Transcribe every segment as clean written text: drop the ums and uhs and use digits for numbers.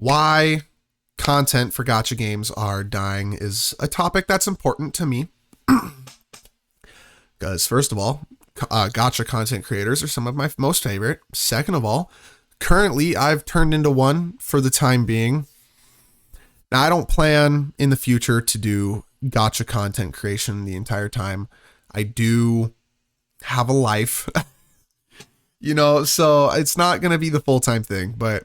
why content for gacha games are dying is a topic that's important to me. Because first of all, gacha content creators are some of my most favorite. Second of all, currently I've turned into one for the time being. Now, I don't plan in the future to do gacha content creation the entire time. I do have a life, so it's not going to be the full-time thing, but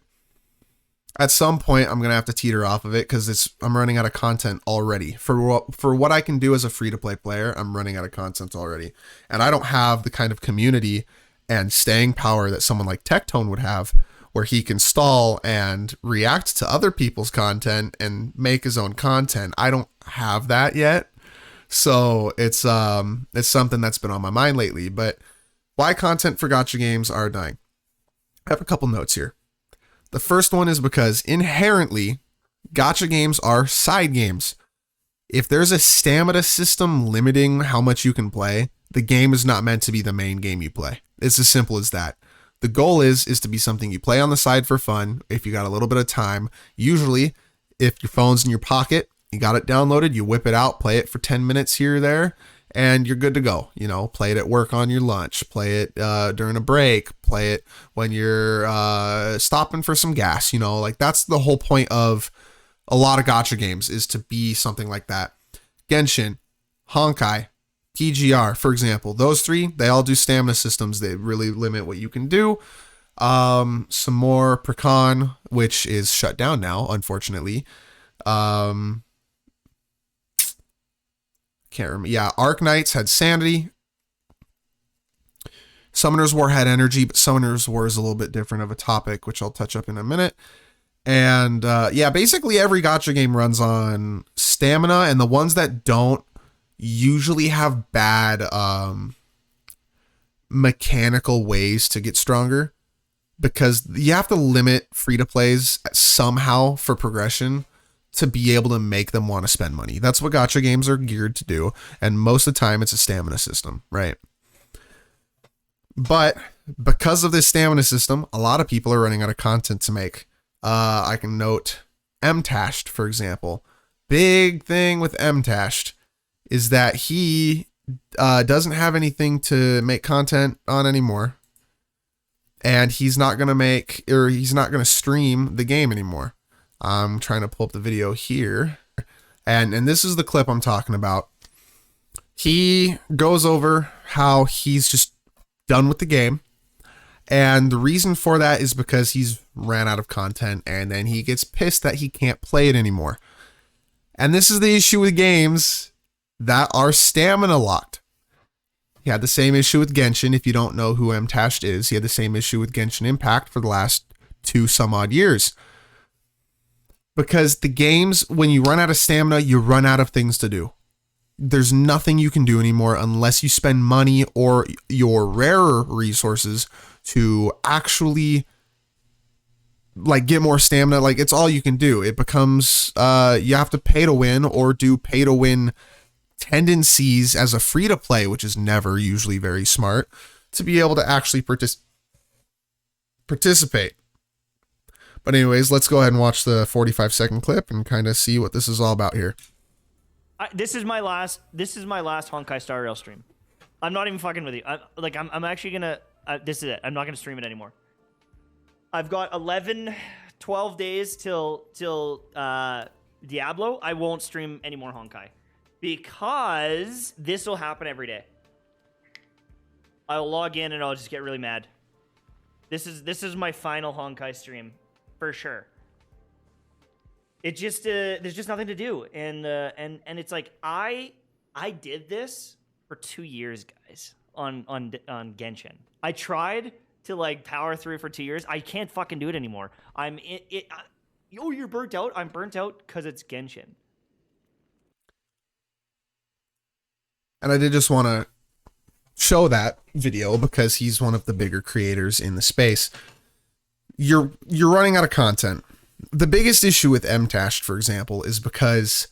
at some point I'm going to have to teeter off of it because I'm running out of content already. For what I can do as a free-to-play player, I'm running out of content already. And I don't have the kind of community and staying power that someone like Tectone would have, where he can stall and react to other people's content and make his own content. I don't have that yet. So it's something that's been on my mind lately. But why content for gacha games are dying? I have a couple notes here. The first one is because inherently gacha games are side games. If there's a stamina system limiting how much you can play, the game is not meant to be the main game you play. It's as simple as that. The goal is to be something you play on the side for fun if you got a little bit of time. Usually, if your phone's in your pocket, you got it downloaded, you whip it out, play it for 10 minutes here or there, and you're good to go. Play it at work on your lunch, play it during a break, play it when you're stopping for some gas. That's the whole point of a lot of gacha games, is to be something like that. Genshin, Honkai, TGR, for example, those three, they all do stamina systems. They really limit what you can do. Some more Precon, which is shut down now, unfortunately. Can't remember. Yeah, Arc Knights had Sanity. Summoner's War had Energy, but Summoner's War is a little bit different of a topic, which I'll touch up in a minute. And basically every gacha game runs on stamina, and the ones that don't usually have bad mechanical ways to get stronger, because you have to limit free-to-plays somehow for progression to be able to make them want to spend money. That's what gacha games are geared to do, and most of the time it's a stamina system, right? But because of this stamina system, a lot of people are running out of content to make. I can note Mtashed, for example. Big thing with Mtashed is that he doesn't have anything to make content on anymore. And he's not going to stream the game anymore. I'm trying to pull up the video here. And this is the clip I'm talking about. He goes over how he's just done with the game. And the reason for that is because he's ran out of content, and then he gets pissed that he can't play it anymore. And this is the issue with games that are stamina locked. He had the same issue with Genshin. If you don't know who Mtashed is, he had the same issue with Genshin Impact for the last 2 some odd years. Because the games, when you run out of stamina, you run out of things to do. There's nothing you can do anymore unless you spend money or your rarer resources to actually get more stamina. It's all you can do. It becomes you have to pay to win, or do pay to win tendencies as a free to play, which is never usually very smart, to be able to actually participate. But anyways, let's go ahead and watch the 45-second clip and kind of see what this is all about here. This is my last Honkai Star Rail stream. I'm not even fucking with you. I'm actually gonna. This is it. I'm not gonna stream it anymore. I've got 12 days till Diablo. I won't stream any more Honkai because this will happen every day. I'll log in and I'll just get really mad. This is my final Honkai stream for sure. It just there's just nothing to do, and it's like I did this for 2 years, guys, on Genshin. I tried to power through for 2 years. I can't fucking do it anymore. You're burnt out. I'm burnt out because it's Genshin. And I did just want to show that video because he's one of the bigger creators in the space. You're running out of content. The biggest issue with Mtashed, for example, is because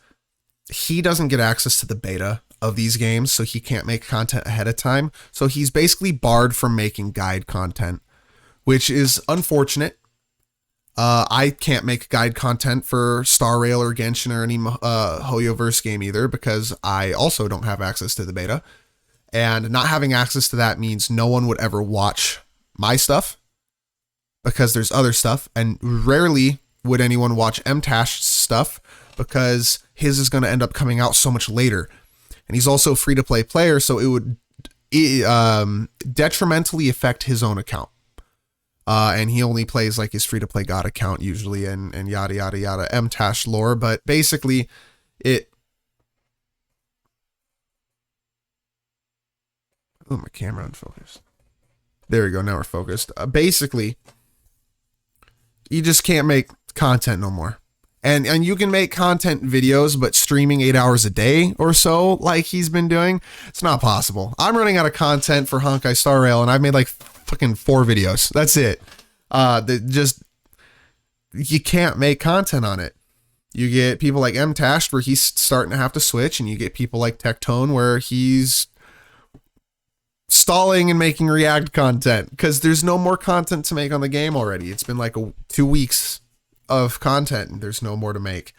he doesn't get access to the beta of these games, so he can't make content ahead of time. So he's basically barred from making guide content, which is unfortunate. I can't make guide content for Star Rail or Genshin or any Hoyoverse game either because I also don't have access to the beta. And not having access to that means no one would ever watch my stuff because there's other stuff. And rarely would anyone watch MTash's stuff because his is going to end up coming out so much later. And he's also a free-to-play player, so it would detrimentally affect his own account. And he only plays like his free-to-play God account usually and yada, yada, yada, MTash lore. But basically, it... Oh, my camera unfocused. There we go, now we're focused. Basically, you just can't make content no more. And you can make content videos, but streaming 8 hours a day or so, like he's been doing, it's not possible. I'm running out of content for Honkai Star Rail, and I've made like fucking 4 videos. That's it. You can't make content on it. You get people like MTash where he's starting to have to switch, and you get people like Tectone where he's stalling and making React content because there's no more content to make on the game already. It's been like 2 weeks of content and there's no more to make.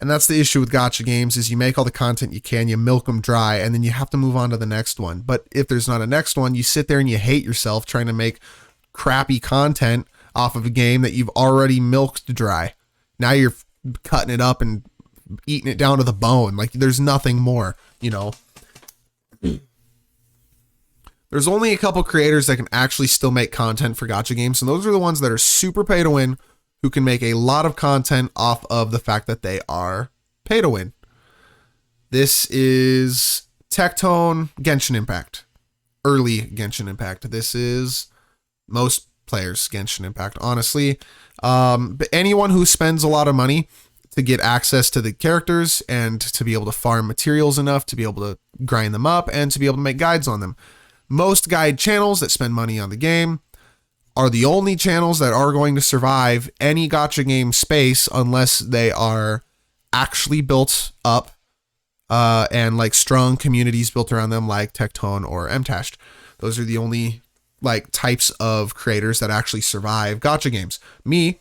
And that's the issue with gacha games is you make all the content you can, you milk them dry, and then you have to move on to the next one. But if there's not a next one, you sit there and you hate yourself trying to make crappy content off of a game that you've already milked dry. Now you're cutting it up and eating it down to the bone. Like there's nothing more, you know. There's only a couple creators that can actually still make content for gacha games, and those are the ones that are super pay to win, who can make a lot of content off of the fact that they are pay to win. This is Tectone, Genshin Impact. Early Genshin Impact. This is most players' Genshin Impact, honestly. But anyone who spends a lot of money to get access to the characters and to be able to farm materials enough to be able to grind them up and to be able to make guides on them. Most guide channels that spend money on the game are the only channels that are going to survive any gacha game space unless they are actually built up and like strong communities built around them like Tectone or MTash. Those are the only like types of creators that actually survive gacha games. Me,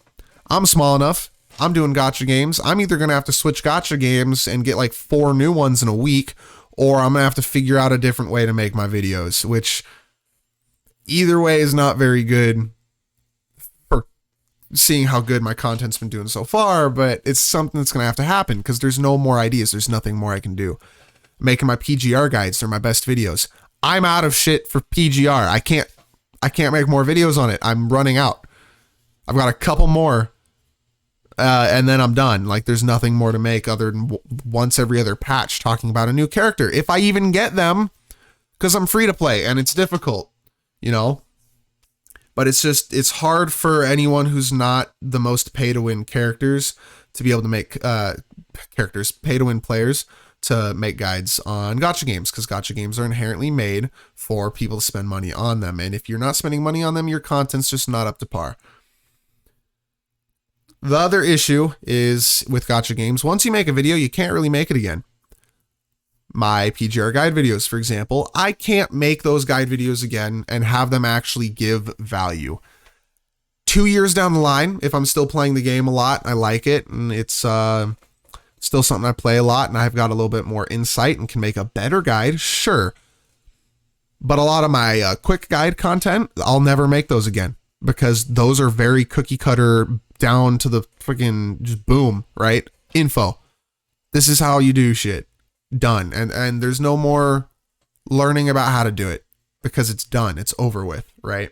I'm small enough. I'm doing gacha games. I'm either going to have to switch gacha games and get like 4 new ones in a week, or I'm going to have to figure out a different way to make my videos, which either way is not very good for seeing how good my content's been doing so far, but it's something that's going to have to happen because there's no more ideas. There's nothing more I can do. Making my PGR guides, they're my best videos. I'm out of shit for PGR. I can't make more videos on it. I'm running out. I've got a couple more and then I'm done. Like there's nothing more to make other than once every other patch talking about a new character. If I even get them, because I'm free to play and it's difficult. You know, but it's hard for anyone who's not the most pay to win characters to be able to make pay to win players to make guides on gacha games, because gacha games are inherently made for people to spend money on them. And if you're not spending money on them, your content's just not up to par. The other issue is with gacha games, once you make a video, you can't really make it again. My PGR guide videos, for example, I can't make those guide videos again and have them actually give value. 2 years down the line, if I'm still playing the game a lot, I like it, and it's still something I play a lot, and I've got a little bit more insight and can make a better guide, sure. But a lot of my quick guide content, I'll never make those again, because those are very cookie cutter, down to the freaking just boom, right? Info. This is how you do shit. Done. And there's no more learning about how to do it because it's done. It's over with, right?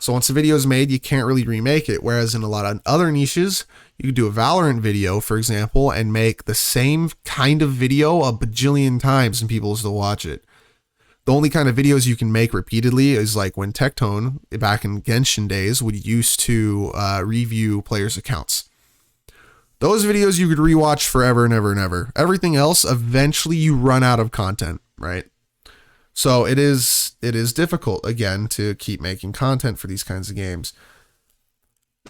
So once the video is made, you can't really remake it. Whereas in a lot of other niches, you could do a Valorant video, for example, and make the same kind of video a bajillion times and people will still watch it. The only kind of videos you can make repeatedly is like when Tectone, back in Genshin days, would used to review players' accounts. Those videos you could rewatch forever and ever and ever. Everything else, eventually you run out of content, right? So it is difficult, again, to keep making content for these kinds of games.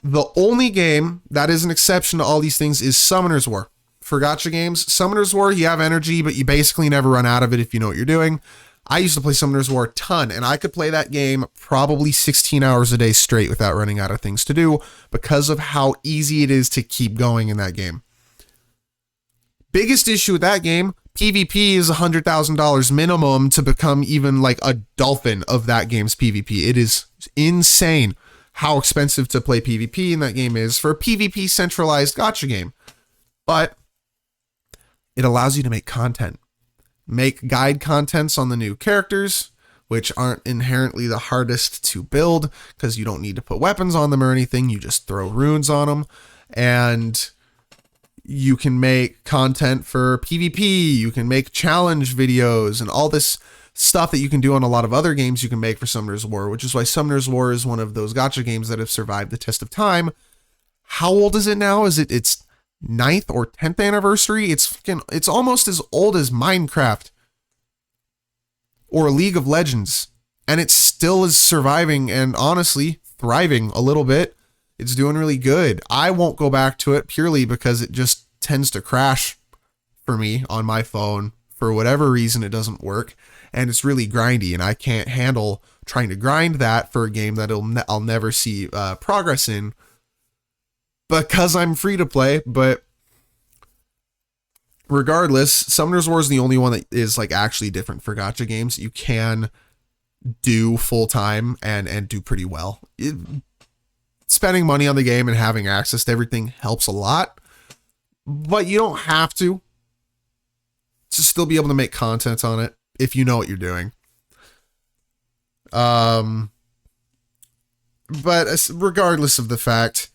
The only game that is an exception to all these things is Summoner's War. For gacha games, Summoner's War, you have energy, but you basically never run out of it if you know what you're doing. I used to play Summoner's War a ton, and I could play that game probably 16 hours a day straight without running out of things to do because of how easy it is to keep going in that game. Biggest issue with that game, PvP is $100,000 minimum to become even like a dolphin of that game's PvP. It is insane how expensive to play PvP in that game is for a PvP centralized gacha game. But it allows you to make content. Make guide contents on the new characters, which aren't inherently the hardest to build because you don't need to put weapons on them or anything. You just throw runes on them. And you can make content for PvP. You can make challenge videos and all this stuff that you can do on a lot of other games you can make for Summoner's War, which is why Summoner's War is one of those gacha games that have survived the test of time. How old is it now? Is it its 9th or 10th anniversary? It's almost as old as Minecraft or League of Legends, and it still is surviving and honestly thriving a little bit. It's doing really good. I won't go back to it purely because it just tends to crash for me on my phone. For whatever reason, it doesn't work, and it's really grindy, and I can't handle trying to grind that for a game that I'll never see progress in because I'm free to play. But regardless, Summoner's War is the only one that is like actually different for gacha games. You can do full time and do pretty well. Spending money on the game and having access to everything helps a lot, but you don't have to still be able to make content on it if you know what you're doing. But regardless of the fact,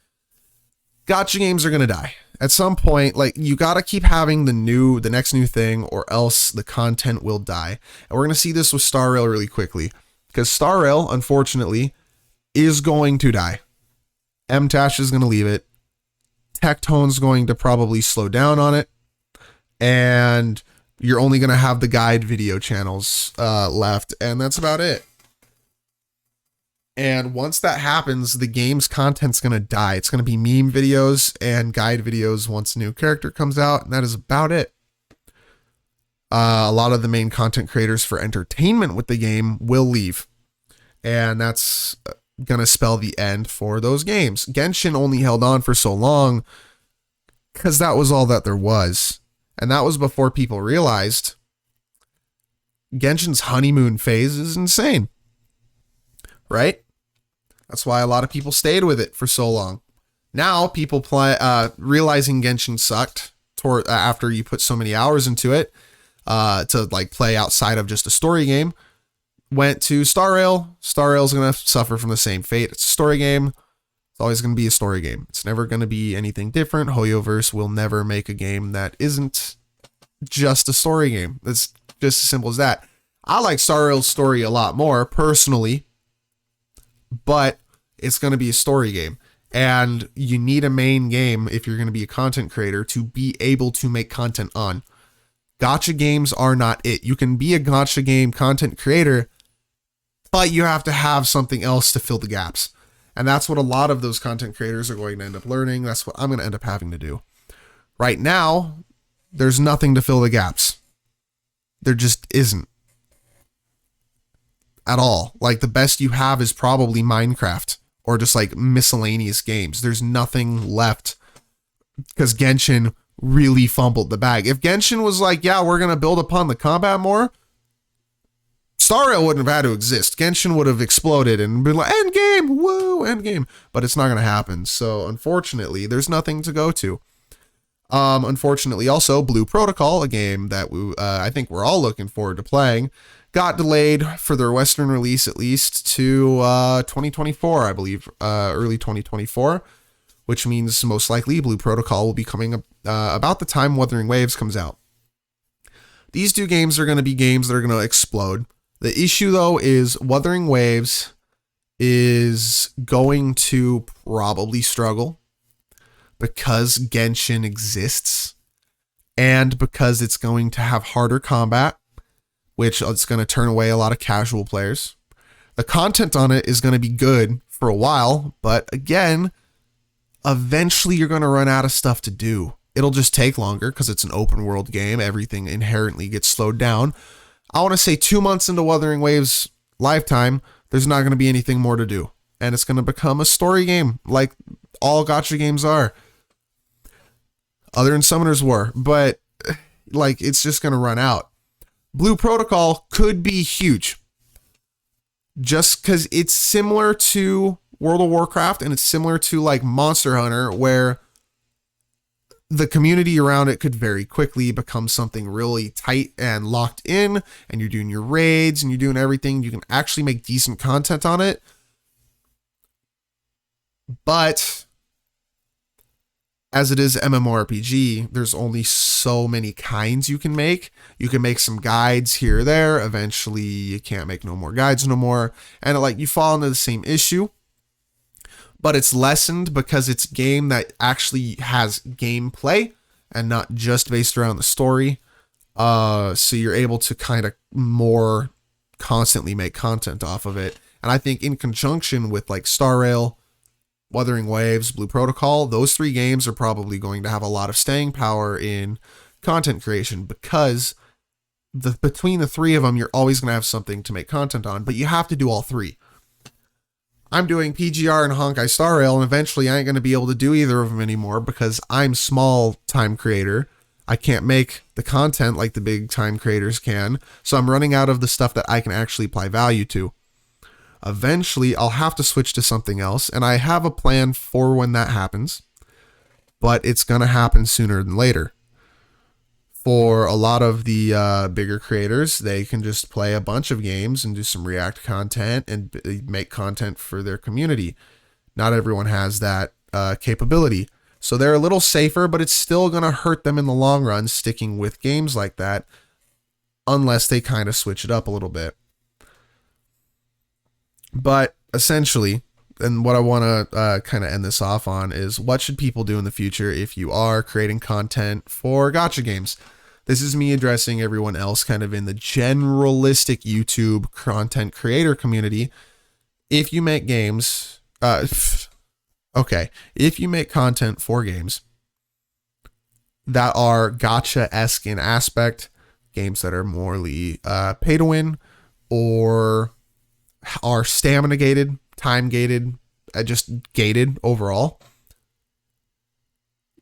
gacha games are going to die. At some point, like, you got to keep having the next new thing, or else the content will die. And we're going to see this with Star Rail really quickly, because Star Rail, unfortunately, is going to die. MTash is going to leave it. Tectone's going to probably slow down on it. And you're only going to have the guide video channels left. And that's about it. And once that happens, the game's content's going to die. It's going to be meme videos and guide videos once a new character comes out. And that is about it. A lot of the main content creators for entertainment with the game will leave. And that's gonna spell the end for those games. Genshin only held on for so long because that was all that there was, and that was before people realized Genshin's honeymoon phase is insane, right? That's why a lot of people stayed with it for so long. Now people realizing Genshin sucked after you put so many hours into it to like play outside of just a story game, went to Star Rail. Star Rail's going to suffer from the same fate. It's a story game. It's always going to be a story game. It's never going to be anything different. Hoyoverse will never make a game that isn't just a story game. It's just as simple as that. I like Star Rail's story a lot more personally, but it's going to be a story game. And you need a main game if you're going to be a content creator to be able to make content on. Gacha games are not it. You can be a gacha game content creator, but you have to have something else to fill the gaps. And that's what a lot of those content creators are going to end up learning. That's what I'm going to end up having to do. Right now, there's nothing to fill the gaps. There just isn't. At all. Like, the best you have is probably Minecraft or just like miscellaneous games. There's nothing left because Genshin really fumbled the bag. If Genshin was like, yeah, we're going to build upon the combat more, Star Rail wouldn't have had to exist. Genshin would have exploded and been like, end game, woo, end game. But it's not going to happen. So unfortunately, there's nothing to go to. Unfortunately, also, Blue Protocol, a game that I think we're all looking forward to playing, got delayed for their Western release at least to 2024, I believe, early 2024, which means most likely Blue Protocol will be coming about the time Wuthering Waves comes out. These two games are going to be games that are going to explode. The issue, though, is Wuthering Waves is going to probably struggle because Genshin exists and because it's going to have harder combat, which it's going to turn away a lot of casual players. The content on it is going to be good for a while, but again, eventually you're going to run out of stuff to do. It'll just take longer because it's an open world game. Everything inherently gets slowed down. I want to say 2 months into Wuthering Waves lifetime, there's not going to be anything more to do. And it's going to become a story game like all gacha games are. Other than Summoner's War. But like it's just going to run out. Blue Protocol could be huge. Just because it's similar to World of Warcraft and it's similar to like Monster Hunter where the community around it could very quickly become something really tight and locked in, and you're doing your raids and you're doing everything. You can actually make decent content on it. But as it is MMORPG, there's only so many kinds you can make. You can make some guides here or there. Eventually, you can't make no more guides no more. And like you fall into the same issue. But it's lessened because it's a game that actually has gameplay and not just based around the story. So you're able to kind of more constantly make content off of it. And I think in conjunction with like Star Rail, Wuthering Waves, Blue Protocol, those 3 games are probably going to have a lot of staying power in content creation because between the 3 of them, you're always going to have something to make content on, but you have to do all 3. I'm doing PGR and Honkai Star Rail, and eventually I ain't going to be able to do either of them anymore because I'm small time creator. I can't make the content like the big time creators can, so I'm running out of the stuff that I can actually apply value to. Eventually, I'll have to switch to something else, and I have a plan for when that happens, but it's going to happen sooner than later. For a lot of the bigger creators, they can just play a bunch of games and do some React content and make content for their community. Not everyone has that capability. So they're a little safer, but it's still going to hurt them in the long run sticking with games like that unless they kind of switch it up a little bit. But essentially, and what I want to kind of end this off on is what should people do in the future if you are creating content for gacha games? This is me addressing everyone else kind of in the generalistic YouTube content creator community. If you make games, if you make content for games that are gacha-esque in aspect, games that are morely pay to win or are stamina gated, time gated, just gated overall,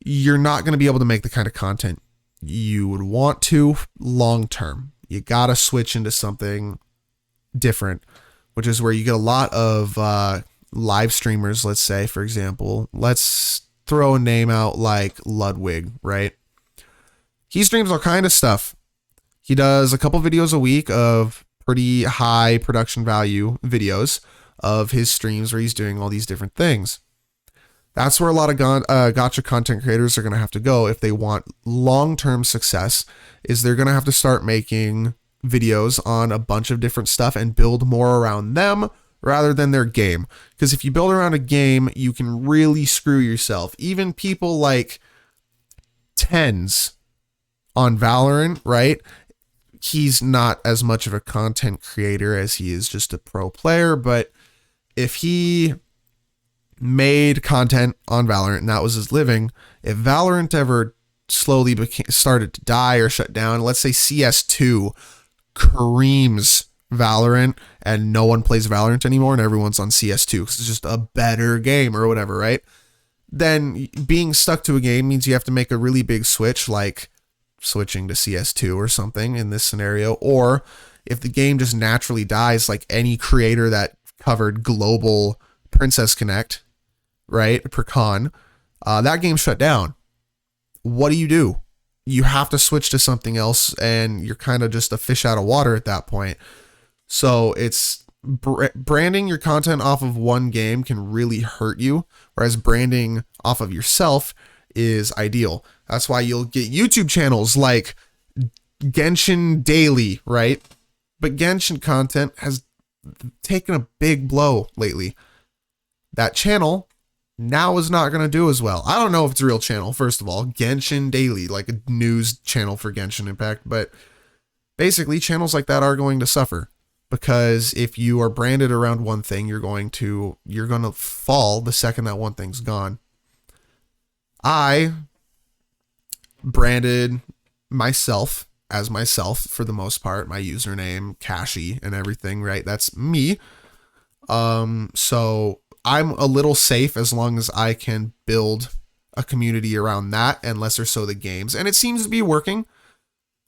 you're not going to be able to make the kind of content you would want to long term. You got to switch into something different, which is where you get a lot of live streamers. Let's say, for example, let's throw a name out like Ludwig, right? He streams all kind of stuff. He does a couple videos a week of pretty high production value videos of his streams where he's doing all these different things. That's where a lot of gacha content creators are going to have to go if they want long-term success, is they're going to have to start making videos on a bunch of different stuff and build more around them rather than their game. Because if you build around a game, you can really screw yourself. Even people like Tens on Valorant, right? He's not as much of a content creator as he is just a pro player, but if he made content on Valorant and that was his living, if Valorant ever slowly started to die or shut down, let's say CS2 creams Valorant and no one plays Valorant anymore and everyone's on CS2 because it's just a better game or whatever, right? Then being stuck to a game means you have to make a really big switch, like switching to CS2 or something in this scenario. Or if the game just naturally dies, like any creator that covered global Princess Connect, right, per con, that game shut down. What do? You have to switch to something else and you're kind of just a fish out of water at that point. So it's branding your content off of one game can really hurt you, whereas branding off of yourself is ideal. That's why you'll get YouTube channels like Genshin Daily, right? But Genshin content has taken a big blow lately. That channel now is not going to do as well. I don't know if it's a real channel, first of all. Genshin Daily, like a news channel for Genshin Impact. But basically, channels like that are going to suffer. Because if you are branded around one thing, you're going to fall the second that one thing's gone. I branded myself as myself for the most part, my username, Cashy, and everything, right? That's me. So I'm a little safe as long as I can build a community around that, and lesser so the games. And it seems to be working.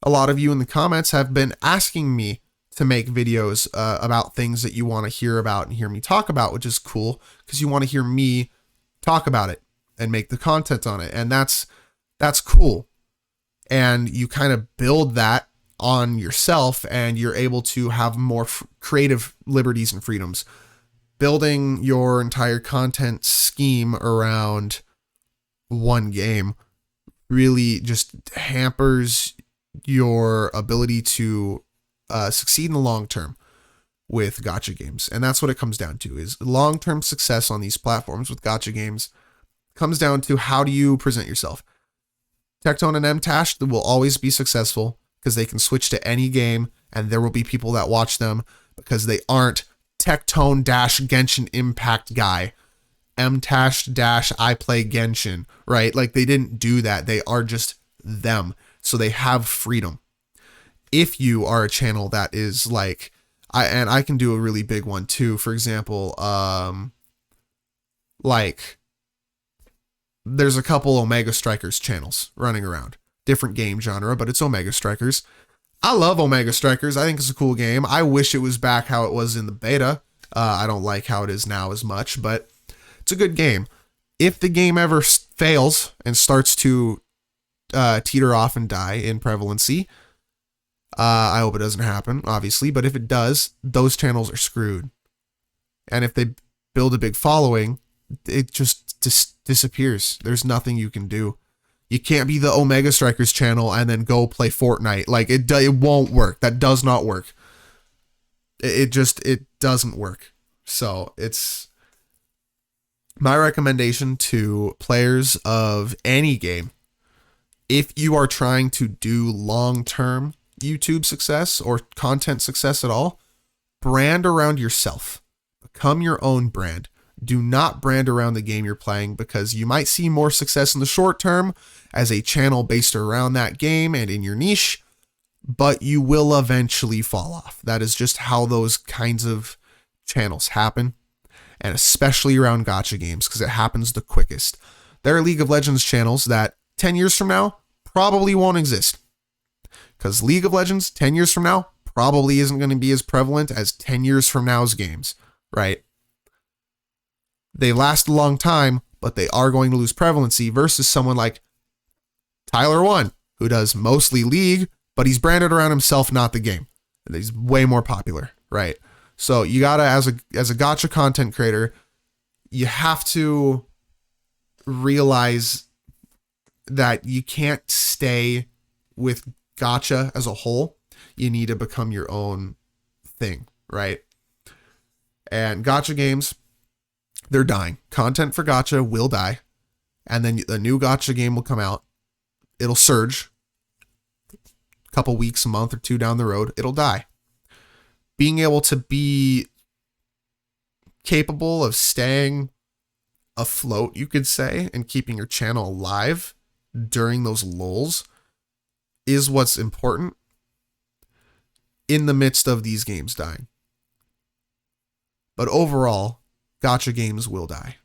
A lot of you in the comments have been asking me to make videos about things that you want to hear about and hear me talk about, which is cool because you want to hear me talk about it and make the content on it. And that's cool. And you kind of build that on yourself, and you're able to have more creative liberties and freedoms. Building your entire content scheme around one game really just hampers your ability to succeed in the long term with gacha games. And that's what it comes down to, is long-term success on these platforms with gacha games comes down to how do you present yourself. Tectone and Mtash will always be successful because they can switch to any game and there will be people that watch them because they aren't Tectone dash Genshin Impact guy, Mtash dash I play Genshin, right? Like they didn't do that. They are just them. So they have freedom. If you are a channel that is like, I can do a really big one too. For example, like there's a couple Omega Strikers channels running around, different game genre, but it's Omega Strikers. I love Omega Strikers. I think it's a cool game. I wish it was back how it was in the beta. I don't like how it is now as much, but it's a good game. If the game ever fails and starts to teeter off and die in prevalency, I hope it doesn't happen, obviously, but if it does, those channels are screwed. And if they build a big following, it just disappears. There's nothing you can do. You can't be the Omega Strikers channel and then go play Fortnite. Like it won't work. That does not work. It doesn't work. So it's my recommendation to players of any game. If you are trying to do long-term YouTube success or content success at all, brand around yourself. Become your own brand. Do not brand around the game you're playing, because you might see more success in the short term as a channel based around that game and in your niche, but you will eventually fall off. That is just how those kinds of channels happen, and especially around gacha games, because it happens the quickest. There are League of Legends channels that 10 years from now probably won't exist, because League of Legends 10 years from now probably isn't going to be as prevalent as 10 years from now's games, right? They last a long time, but they are going to lose prevalency versus someone like Tyler One, who does mostly League, but he's branded around himself, not the game. And he's way more popular, right? So you gotta, as a gacha content creator, you have to realize that you can't stay with gacha as a whole. You need to become your own thing, right? And gacha games, they're dying. Content for gacha will die. And then the new gacha game will come out. It'll surge. A couple weeks, a month or two down the road, it'll die. Being able to be capable of staying afloat, you could say, and keeping your channel alive during those lulls is what's important in the midst of these games dying. But overall, gacha games will die.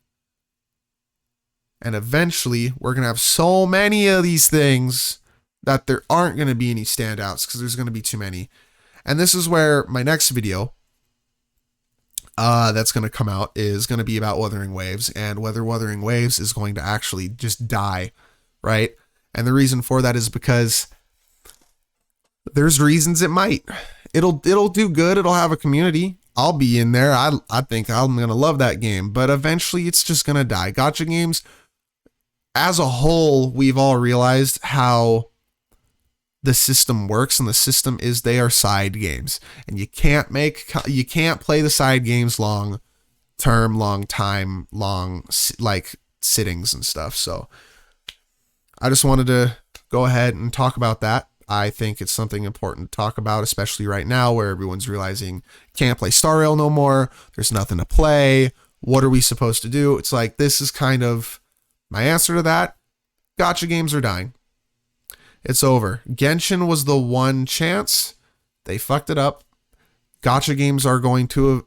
And eventually, we're going to have so many of these things that there aren't going to be any standouts, because there's going to be too many. And this is where my next video that's going to come out is going to be about Wuthering Waves, and whether Wuthering Waves is going to actually just die, right? And the reason for that is because there's reasons it might. It'll do good. It'll have a community. I'll be in there. I think I'm going to love that game, but eventually it's just going to die. Gacha games, as a whole, we've all realized how the system works, and the system is they are side games, and you can't play the side games long like sittings and stuff. So I just wanted to go ahead and talk about that. I think it's something important to talk about, especially right now where everyone's realizing can't play Star Rail no more. There's nothing to play. What are we supposed to do? It's like, this is kind of my answer to that. Gacha games are dying. It's over. Genshin was the one chance. They fucked it up. Gacha games are going to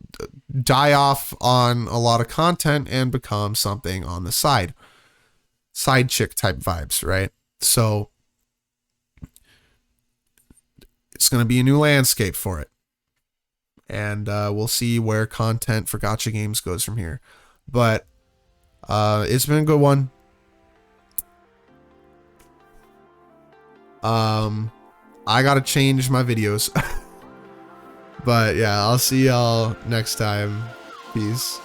die off on a lot of content and become something on the side. Side chick type vibes, right? So it's going to be a new landscape for it. And we'll see where content for Gacha games goes from here. But it's been a good one. I got to change my videos. But yeah, I'll see y'all next time. Peace.